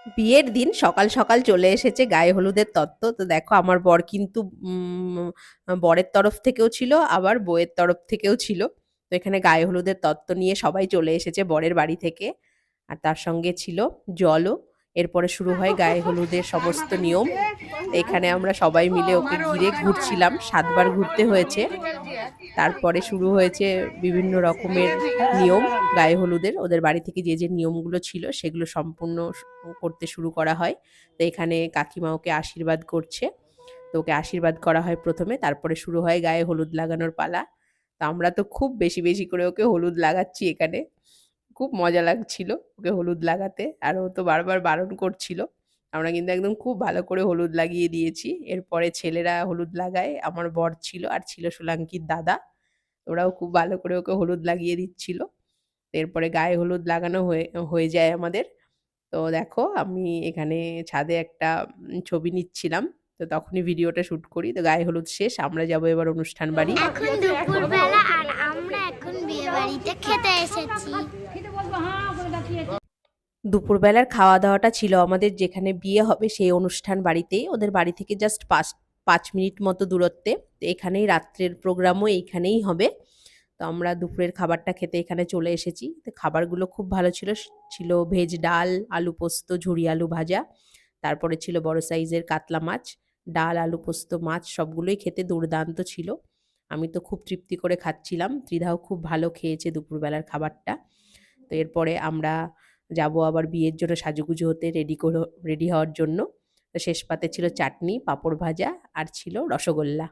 বিয়ের দিন সকাল সকাল চলে এসেছে গায়ে হলুদের তত্ত্ব। তো দেখো আমার বর কিন্তু বরের তরফ থেকেও ছিল, আবার বউয়ের তরফ থেকেও ছিল। তো এখানে গায়ে হলুদের তত্ত্ব নিয়ে সবাই চলে এসেছে বরের বাড়ি থেকে। আর তার সঙ্গে ছিল জলও। এরপরে শুরু হয় গায়ে হলুদের সমস্ত নিয়ম। তো এখানে আমরা সবাই মিলে ওকে ঘিরে ঘুরছিলাম, ৭ বার ঘুরতে হয়েছে। তারপরে শুরু হয়েছে বিভিন্ন রকমের নিয়ম গায়ে হলুদের। ওদের বাড়ি থেকে যে নিয়মগুলো ছিল সেগুলো সম্পূর্ণ করতে শুরু করা হয়। তো এখানে কাকিমা ওকে আশীর্বাদ করছে। তো ওকে আশীর্বাদ করা হয় ১ম এ, তারপরে শুরু হয় গায়ে হলুদ লাগানোর পালা। তো আমরা তো খুব বেশি, বেশি করে ওকে হলুদ লাগাচ্ছি এখানে। খুব মজা লাগছিল ওকে হলুদ লাগাতে। আর ও তো বারবার বারণ করছিল। আমরা কিন্তু একদম খুব ভালো করে হলুদ লাগিয়ে দিয়েছি। এরপরে ছেলেরা হলুদ লাগায়। আমার বর ছিল আর ছিল সোলাঙ্কির দাদা। ওরাও খুব ভালো করে ওকে হলুদ লাগিয়ে দিচ্ছিল। এরপরে গায়ে হলুদ লাগানো হয়ে হয়ে যায় আমাদের। তো দেখো আমি এখানে ছাদে একটা ছবি নিচ্ছিলাম। তো তখনই ভিডিওটা শুট করি। তো গায়ে হলুদ শেষ। আমরা যাবো এবার অনুষ্ঠান বাড়ি। এখন দুপুরবেলা আর আমরা এখন বিয়ে বাড়িতে খেতে এসেছি। দুপুরবেলার খাওয়া-দাওয়াটা ছিল আমাদের যেখানে বিয়ে হবে সেই অনুষ্ঠান বাড়িতেই। ওদের বাড়ি থেকে জাস্ট ৫ মিনিট মতো দূরত্বে। তো এখানেই রাত্রের প্রোগ্রামও এইখানেই হবে। তো আমরা দুপুরের খাবারটা খেতে এখানে চলে এসেছি। তো খাবারগুলো খুব ভালো ছিল। ছিল ভেজ ডাল, আলু পোস্ত, ঝুরি আলু ভাজা। তারপরে ছিল বড় সাইজের কাতলা মাছ, ডাল, আলু পোস্ত, মাছ সবগুলোই খেতে দুর্দান্ত ছিল। আমি তো খুব তৃপ্তি করে খাচ্ছিলাম। ত্রিধাও খুব ভালো খেয়েছে দুপুরবেলার খাবারটা। তো এরপরে আমরা যাবো আবার বিয়ের জন্য সাজুগুজু হতে রেডি হওয়ার জন্য। তো শেষ পাতে ছিল চাটনি, পাঁপড় ভাজা আর ছিল রসগোল্লা।